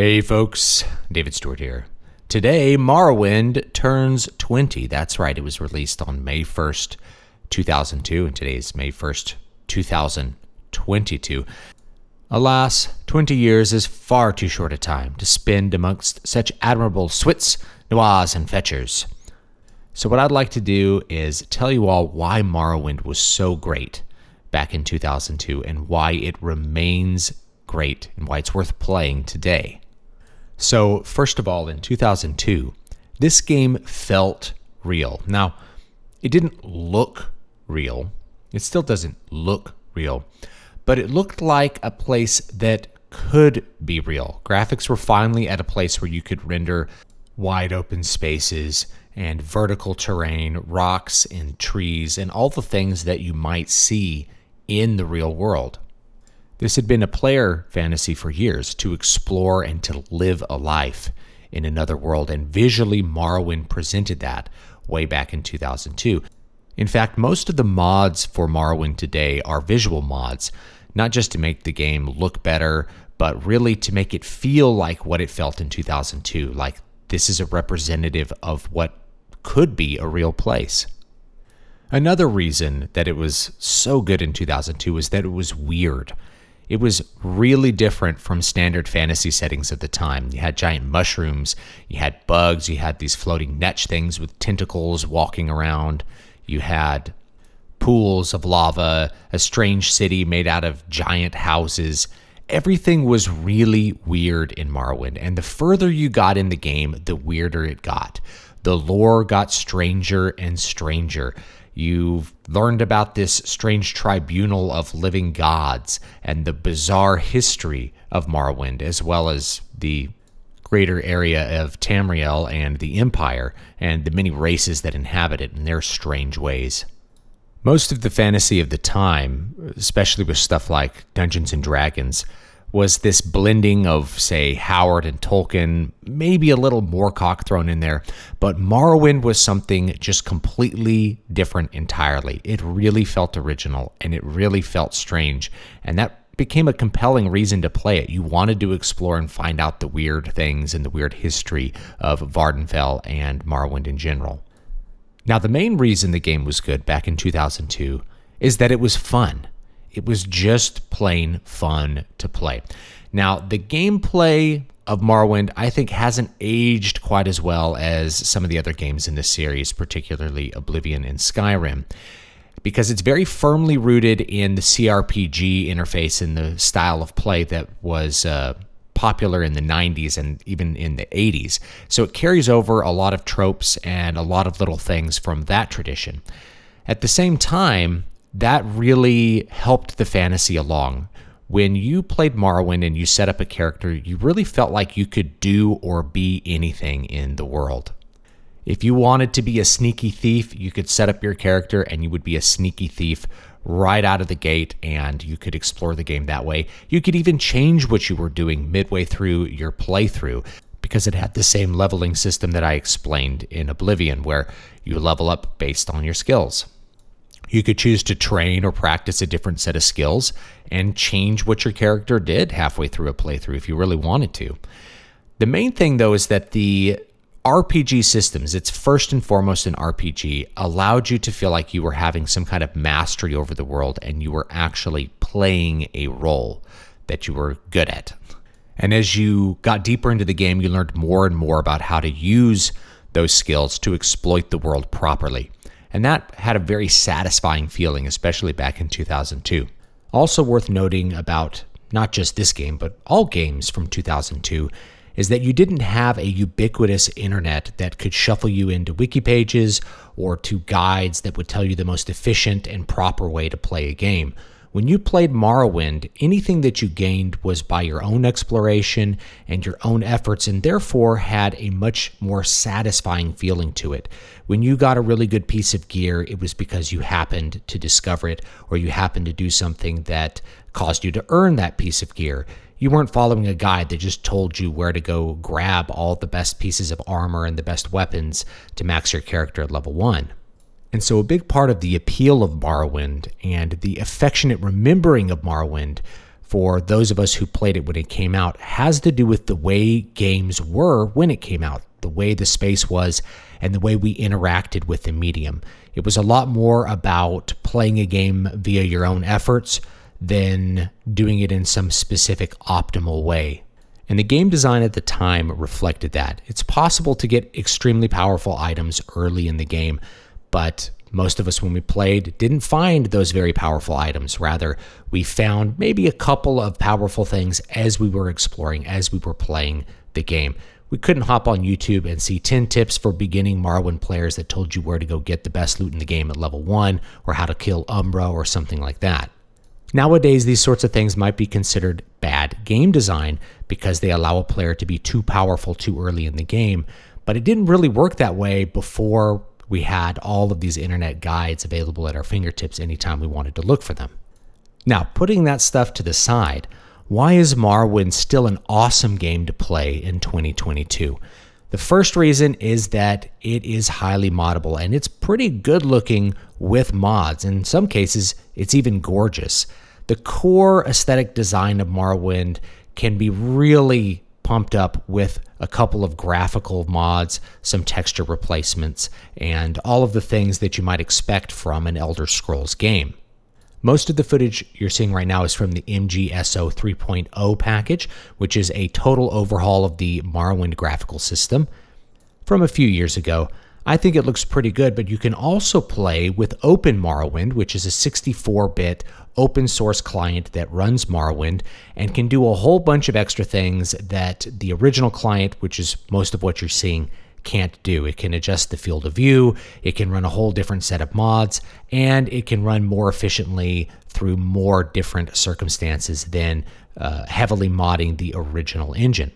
Hey folks, David Stewart here. Today, Morrowind turns 20. That's right, it was released on May 1st, 2002, and today is May 1st, 2022. Alas, 20 years is far too short a time to spend amongst such admirable swits, noirs, and fetchers. So what I'd like to do is tell you all why Morrowind was so great back in 2002 and why it remains great and why it's worth playing today. So first of all, in 2002, this game felt real. Now, it didn't look real. It still doesn't look real, but it looked like a place that could be real. Graphics were finally at a place where you could render wide open spaces and vertical terrain, rocks and trees, and all the things that you might see in the real world. This had been a player fantasy for years, to explore and to live a life in another world, and visually Morrowind presented that way back in 2002. In fact, most of the mods for Morrowind today are visual mods, not just to make the game look better, but really to make it feel like what it felt in 2002, like this is a representative of what could be a real place. Another reason that it was so good in 2002 was that it was weird. It was really different from standard fantasy settings of the time. You had giant mushrooms, you had bugs, you had these floating netch things with tentacles walking around, you had pools of lava, a strange city made out of giant houses. Everything was really weird in Morrowind, and the further you got in the game, the weirder it got. The lore got stranger and stranger. You've learned about this strange tribunal of living gods and the bizarre history of Morrowind, as well as the greater area of Tamriel and the Empire and the many races that inhabit it in their strange ways. Most of the fantasy of the time, especially with stuff like Dungeons and Dragons, was this blending of, say, Howard and Tolkien, maybe a little Moorcock thrown in there, but Morrowind was something just completely different entirely. It really felt original, and it really felt strange, and that became a compelling reason to play it. You wanted to explore and find out the weird things and the weird history of Vvardenfell and Morrowind in general. Now, the main reason the game was good back in 2002 is that it was fun. It was just plain fun to play. Now, the gameplay of Morrowind, I think, hasn't aged quite as well as some of the other games in this series, particularly Oblivion and Skyrim, because it's very firmly rooted in the CRPG interface and the style of play that was popular in the 90s and even in the 80s. So it carries over a lot of tropes and a lot of little things from that tradition. At the same time, that really helped the fantasy along. When you played Morrowind and you set up a character, you really felt like you could do or be anything in the world. If you wanted to be a sneaky thief, you could set up your character and you would be a sneaky thief right out of the gate, and you could explore the game that way. You could even change what you were doing midway through your playthrough, because it had the same leveling system that I explained in Oblivion, where you level up based on your skills. You could choose to train or practice a different set of skills and change what your character did halfway through a playthrough if you really wanted to. The main thing, though, is that the RPG systems, it's first and foremost an RPG, allowed you to feel like you were having some kind of mastery over the world and you were actually playing a role that you were good at. And as you got deeper into the game, you learned more and more about how to use those skills to exploit the world properly. And that had a very satisfying feeling, especially back in 2002. Also worth noting about not just this game, but all games from 2002, is that you didn't have a ubiquitous internet that could shuffle you into wiki pages or to guides that would tell you the most efficient and proper way to play a game. When you played Morrowind, anything that you gained was by your own exploration and your own efforts, and therefore had a much more satisfying feeling to it. When you got a really good piece of gear, it was because you happened to discover it, or you happened to do something that caused you to earn that piece of gear. You weren't following a guide that just told you where to go grab all the best pieces of armor and the best weapons to max your character at level 1. And so a big part of the appeal of Morrowind and the affectionate remembering of Morrowind for those of us who played it when it came out has to do with the way games were when it came out, the way the space was, and the way we interacted with the medium. It was a lot more about playing a game via your own efforts than doing it in some specific optimal way. And the game design at the time reflected that. It's possible to get extremely powerful items early in the game, but most of us, when we played, didn't find those very powerful items. Rather, we found maybe a couple of powerful things as we were exploring, as we were playing the game. We couldn't hop on YouTube and see 10 tips for beginning Morrowind players that told you where to go get the best loot in the game at level 1, or how to kill Umbra, or something like that. Nowadays, these sorts of things might be considered bad game design because they allow a player to be too powerful too early in the game, but it didn't really work that way before we had all of these internet guides available at our fingertips anytime we wanted to look for them. Now, putting that stuff to the side, why is Morrowind still an awesome game to play in 2022? The first reason is that it is highly moddable, and it's pretty good looking with mods. In some cases, it's even gorgeous. The core aesthetic design of Morrowind can be really pumped up with a couple of graphical mods, some texture replacements, and all of the things that you might expect from an Elder Scrolls game. Most of the footage you're seeing right now is from the MGSO 3.0 package, which is a total overhaul of the Morrowind graphical system from a few years ago. I think it looks pretty good, but you can also play with Open Morrowind, which is a 64-bit open source client that runs Morrowind and can do a whole bunch of extra things that the original client, which is most of what you're seeing, can't do. It can adjust the field of view, it can run a whole different set of mods, and it can run more efficiently through more different circumstances than heavily modding the original engine.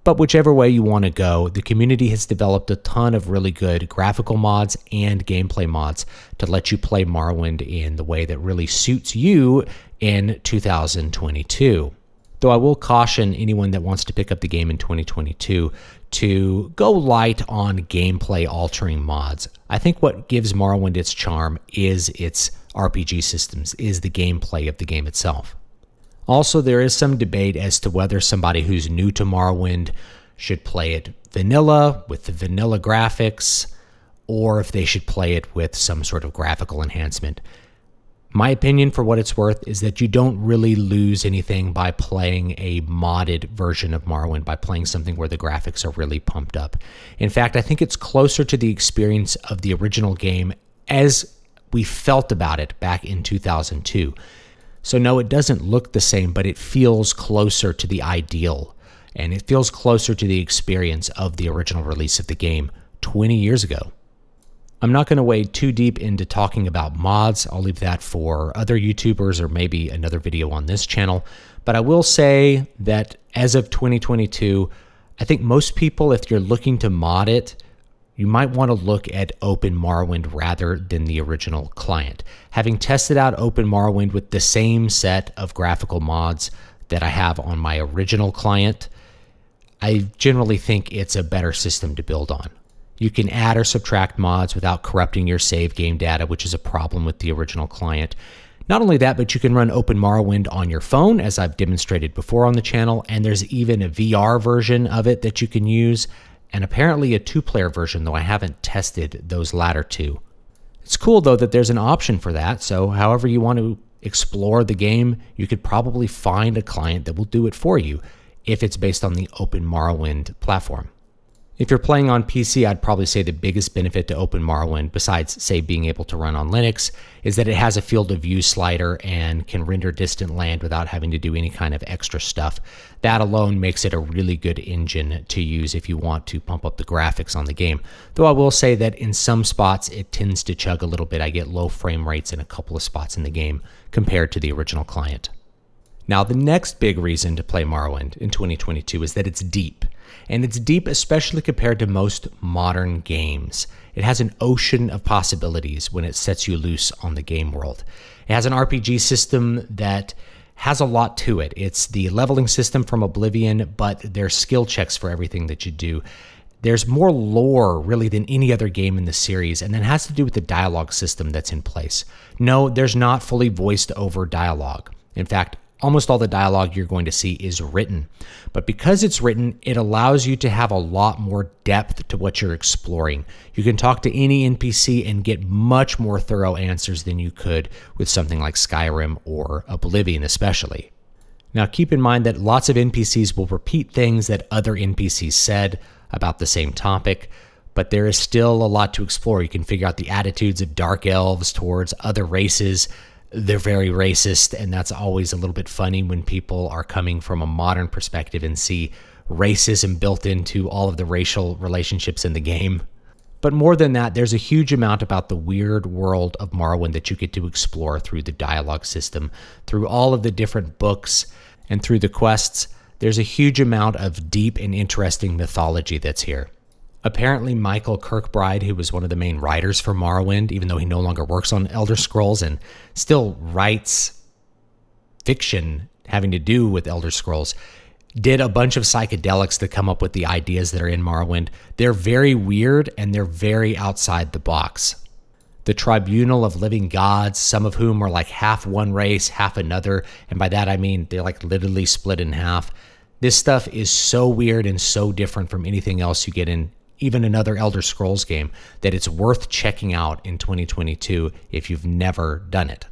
But whichever way you want to go, the community has developed a ton of really good graphical mods and gameplay mods to let you play Morrowind in the way that really suits you in 2022. Though I will caution anyone that wants to pick up the game in 2022 to go light on gameplay altering mods. I think what gives Morrowind its charm is its RPG systems, is the gameplay of the game itself. Also, there is some debate as to whether somebody who's new to Morrowind should play it vanilla with the vanilla graphics, or if they should play it with some sort of graphical enhancement. My opinion, for what it's worth, is that you don't really lose anything by playing a modded version of Morrowind, by playing something where the graphics are really pumped up. In fact, I think it's closer to the experience of the original game as we felt about it back in 2002. So no, it doesn't look the same, but it feels closer to the ideal, and it feels closer to the experience of the original release of the game 20 years ago. I'm not going to wade too deep into talking about mods. I'll leave that for other YouTubers or maybe another video on this channel. But I will say that as of 2022, I think most people, if you're looking to mod it, you might want to look at Open Morrowind rather than the original client. Having tested out Open Morrowind with the same set of graphical mods that I have on my original client, I generally think it's a better system to build on. You can add or subtract mods without corrupting your save game data, which is a problem with the original client. Not only that, but you can run Open Morrowind on your phone, as I've demonstrated before on the channel, and there's even a VR version of it that you can use, and apparently a 2-player version, though I haven't tested those latter two. It's cool, though, that there's an option for that, so however you want to explore the game, you could probably find a client that will do it for you if it's based on the Open Morrowind platform. If you're playing on PC, I'd probably say the biggest benefit to Open Morrowind, besides, say, being able to run on Linux, is that it has a field of view slider and can render distant land without having to do any kind of extra stuff. That alone makes it a really good engine to use if you want to pump up the graphics on the game. Though I will say that in some spots, it tends to chug a little bit. I get low frame rates in a couple of spots in the game compared to the original client. Now, the next big reason to play Morrowind in 2022 is that it's deep. And it's deep especially compared to most modern games. It has an ocean of possibilities when it sets you loose on the game world. It has an RPG system that has a lot to it. It's the leveling system from Oblivion, but there's skill checks for everything that you do. There's more lore, really, than any other game in the series, and that has to do with the dialogue system that's in place. No, there's not fully voiced over dialogue. In fact, Almost all the dialogue you're going to see is written. But because it's written, it allows you to have a lot more depth to what you're exploring. You can talk to any NPC and get much more thorough answers than you could with something like Skyrim or Oblivion especially. Now keep in mind that lots of NPCs will repeat things that other NPCs said about the same topic, but there is still a lot to explore. You can figure out the attitudes of dark elves towards other races. They're very racist, and that's always a little bit funny when people are coming from a modern perspective and see racism built into all of the racial relationships in the game. But more than that, there's a huge amount about the weird world of Morrowind that you get to explore through the dialogue system, through all of the different books, and through the quests. There's a huge amount of deep and interesting mythology that's here. Apparently, Michael Kirkbride, who was one of the main writers for Morrowind, even though he no longer works on Elder Scrolls and still writes fiction having to do with Elder Scrolls, did a bunch of psychedelics to come up with the ideas that are in Morrowind. They're very weird and they're very outside the box. The Tribunal of Living Gods, some of whom are like half one race, half another, and by that I mean they're like literally split in half. This stuff is so weird and so different from anything else you get in even another Elder Scrolls game that it's worth checking out in 2022 if you've never done it.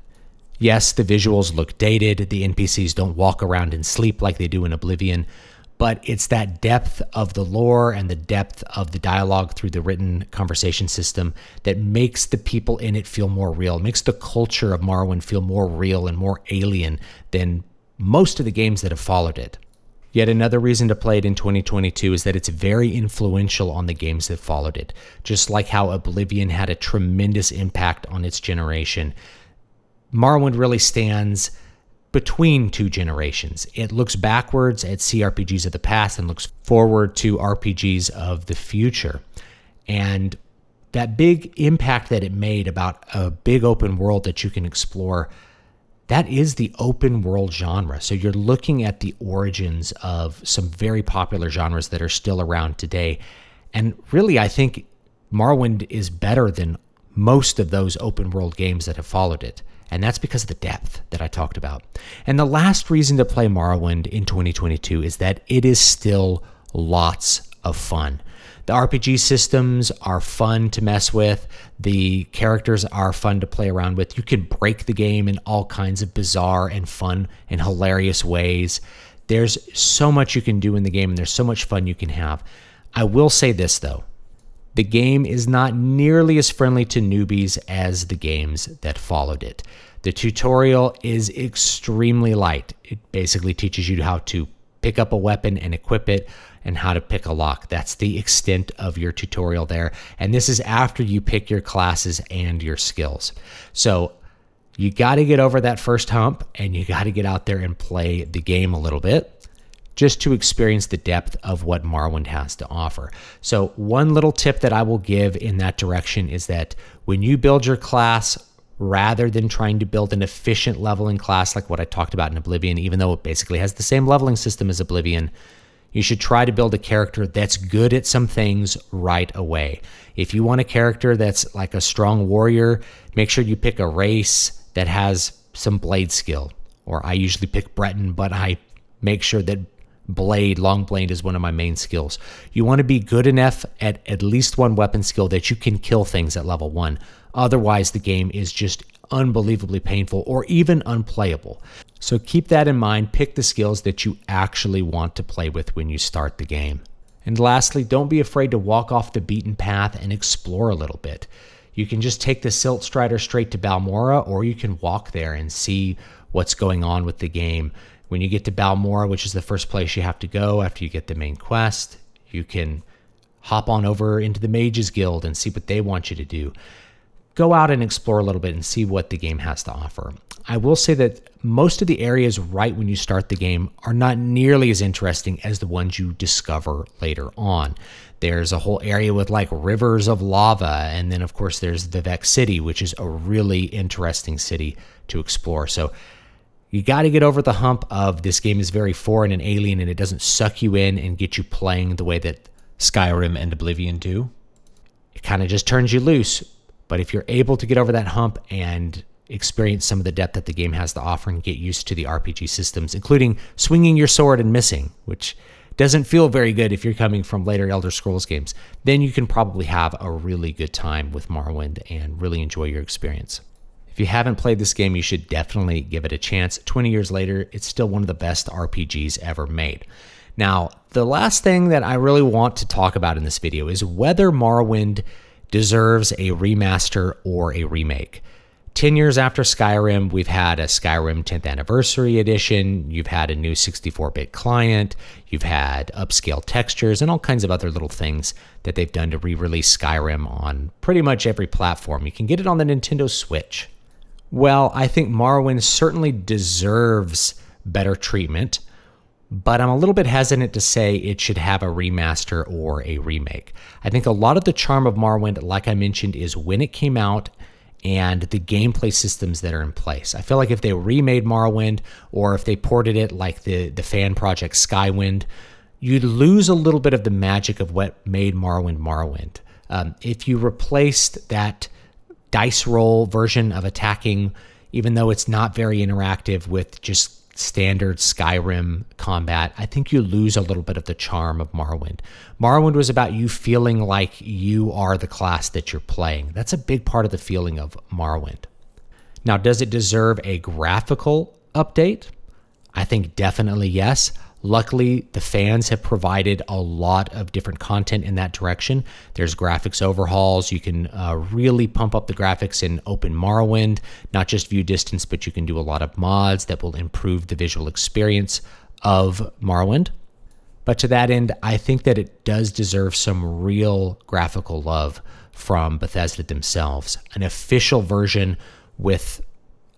Yes, the visuals look dated, the NPCs don't walk around and sleep like they do in Oblivion, but it's that depth of the lore and the depth of the dialogue through the written conversation system that makes the people in it feel more real, makes the culture of Morrowind feel more real and more alien than most of the games that have followed it. Yet another reason to play it in 2022 is that it's very influential on the games that followed it. Just like how Oblivion had a tremendous impact on its generation, Morrowind really stands between two generations. It looks backwards at CRPGs of the past and looks forward to RPGs of the future. And that big impact that it made about a big open world that you can explore, that is the open world genre. So you're looking at the origins of some very popular genres that are still around today. And really, I think Morrowind is better than most of those open world games that have followed it. And that's because of the depth that I talked about. And the last reason to play Morrowind in 2022 is that it is still lots of fun. The RPG systems are fun to mess with. The characters are fun to play around with. You can break the game in all kinds of bizarre and fun and hilarious ways. There's so much you can do in the game, and there's so much fun you can have. I will say this, though. The game is not nearly as friendly to newbies as the games that followed it. The tutorial is extremely light. It basically teaches you how to pick up a weapon and equip it, and how to pick a lock. That's the extent of your tutorial there. And this is after you pick your classes and your skills. So you got to get over that first hump, and you got to get out there and play the game a little bit just to experience the depth of what Morrowind has to offer. So one little tip that I will give in that direction is that when you build your class, rather than trying to build an efficient leveling class like what I talked about in Oblivion, even though it basically has the same leveling system as Oblivion, you should try to build a character that's good at some things right away. If you want a character that's like a strong warrior, make sure you pick a race that has some blade skill. Or I usually pick Breton, but I make sure that long blade is one of my main skills. You want to be good enough at least one weapon skill that you can kill things at level 1. Otherwise, the game is just unbelievably painful or even unplayable. So keep that in mind. Pick the skills that you actually want to play with when you start the game. And lastly, don't be afraid to walk off the beaten path and explore a little bit. You can just take the Silt Strider straight to Balmora, or you can walk there and see what's going on with the game. When you get to Balmora, which is the first place you have to go after you get the main quest, you can hop on over into the Mages Guild and see what they want you to do. Go out and explore a little bit and see what the game has to offer. I will say that most of the areas right when you start the game are not nearly as interesting as the ones you discover later on. There's a whole area with like rivers of lava, and then of course there's Vivec City, which is a really interesting city to explore. So you got to get over the hump of this game is very foreign and alien, and it doesn't suck you in and get you playing the way that Skyrim and Oblivion do. It kind of just turns you loose. But if you're able to get over that hump and experience some of the depth that the game has to offer and get used to the RPG systems, including swinging your sword and missing, which doesn't feel very good if you're coming from later Elder Scrolls games, then you can probably have a really good time with Morrowind and really enjoy your experience. If you haven't played this game, you should definitely give it a chance. 20 years later, it's still one of the best RPGs ever made. Now, the last thing that I really want to talk about in this video is whether Morrowind deserves a remaster or a remake. 10 years after Skyrim, we've had a Skyrim 10th Anniversary Edition, you've had a new 64-bit client, you've had upscale textures, and all kinds of other little things that they've done to re-release Skyrim on pretty much every platform. You can get it on the Nintendo Switch. Well, I think Morrowind certainly deserves better treatment, but I'm a little bit hesitant to say it should have a remaster or a remake. I think a lot of the charm of Morrowind, like I mentioned, is when it came out and the gameplay systems that are in place. I feel like if they remade Morrowind or if they ported it like the fan project Skywind, you'd lose a little bit of the magic of what made Morrowind Morrowind. If you replaced that dice roll version of attacking, even though it's not very interactive, with just standard Skyrim combat, I think you lose a little bit of the charm of Morrowind. Morrowind was about you feeling like you are the class that you're playing. That's a big part of the feeling of Morrowind. Now, does it deserve a graphical update? I think definitely yes. Luckily, the fans have provided a lot of different content in that direction. There's graphics overhauls. You can really pump up the graphics in Open Morrowind, not just view distance, but you can do a lot of mods that will improve the visual experience of Morrowind. But to that end, I think that it does deserve some real graphical love from Bethesda themselves. An official version with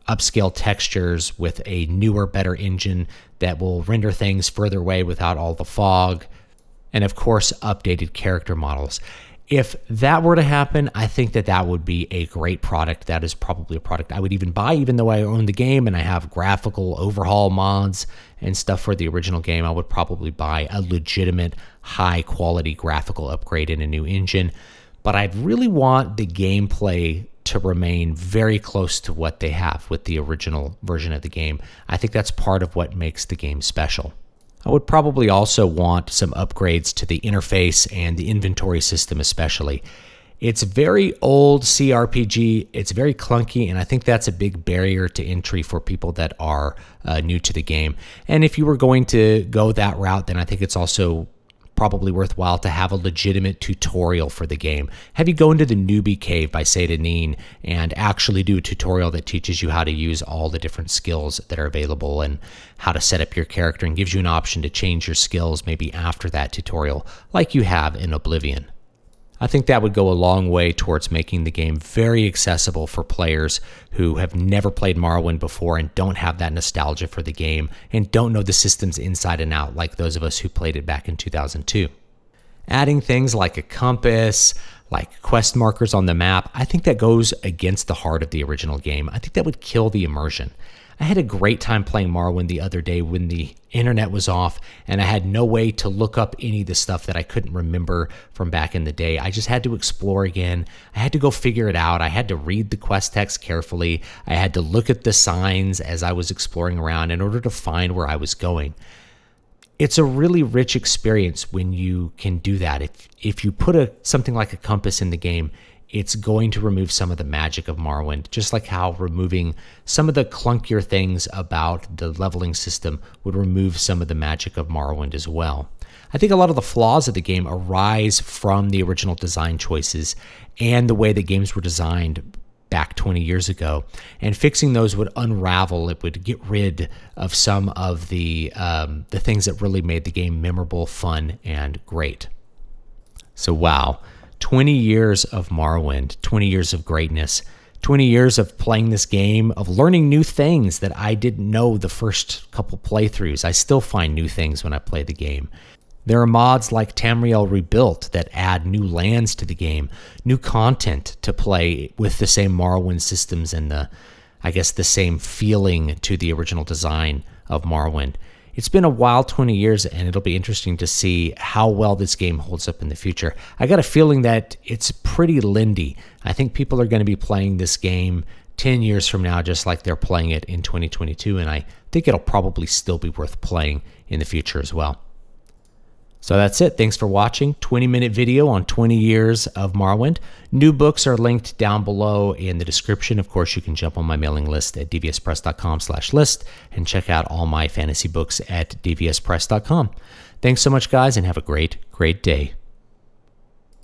upscale textures, with a newer, better engine that will render things further away without all the fog, and of course, updated character models. If that were to happen, I think that that would be a great product. That is probably a product I would even buy, even though I own the game and I have graphical overhaul mods and stuff for the original game. I would probably buy a legitimate, high-quality graphical upgrade in a new engine. But I'd really want the gameplay to remain very close to what they have with the original version of the game. I think that's part of what makes the game special. I would probably also want some upgrades to the interface and the inventory system especially. It's very old CRPG, it's very clunky, and I think that's a big barrier to entry for people that are new to the game. And if you were going to go that route, then I think it's also probably worthwhile to have a legitimate tutorial for the game. Have you go into the newbie cave by Seyda and actually do a tutorial that teaches you how to use all the different skills that are available and how to set up your character, and gives you an option to change your skills maybe after that tutorial, like you have in Oblivion. I think that would go a long way towards making the game very accessible for players who have never played Morrowind before and don't have that nostalgia for the game and don't know the systems inside and out like those of us who played it back in 2002. Adding things like a compass, like quest markers on the map, I think that goes against the heart of the original game. I think that would kill the immersion. I had a great time playing Morrowind the other day when the internet was off and I had no way to look up any of the stuff that I couldn't remember from back in the day. I just had to explore again. I had to go figure it out. I had to read the quest text carefully. I had to look at the signs as I was exploring around in order to find where I was going. It's a really rich experience when you can do that. If you put something like a compass in the game, it's going to remove some of the magic of Morrowind, just like how removing some of the clunkier things about the leveling system would remove some of the magic of Morrowind as well. I think a lot of the flaws of the game arise from the original design choices and the way the games were designed back 20 years ago, and fixing those would unravel. It would get rid of some of the things that really made the game memorable, fun, and great. So wow. 20 years of Morrowind, 20 years of greatness, 20 years of playing this game, of learning new things that I didn't know the first couple playthroughs. I still find new things when I play the game. There are mods like Tamriel Rebuilt that add new lands to the game, new content to play with the same Morrowind systems and the same feeling to the original design of Morrowind. It's been a wild 20 years, and it'll be interesting to see how well this game holds up in the future. I got a feeling that it's pretty lindy. I think people are going to be playing this game 10 years from now, just like they're playing it in 2022. And I think it'll probably still be worth playing in the future as well. So that's it. Thanks for watching. 20-minute video on 20 years of Morrowind. New books are linked down below in the description. Of course, you can jump on my mailing list at dvspress.com/list and check out all my fantasy books at dvspress.com. Thanks so much, guys, and have a great, great day.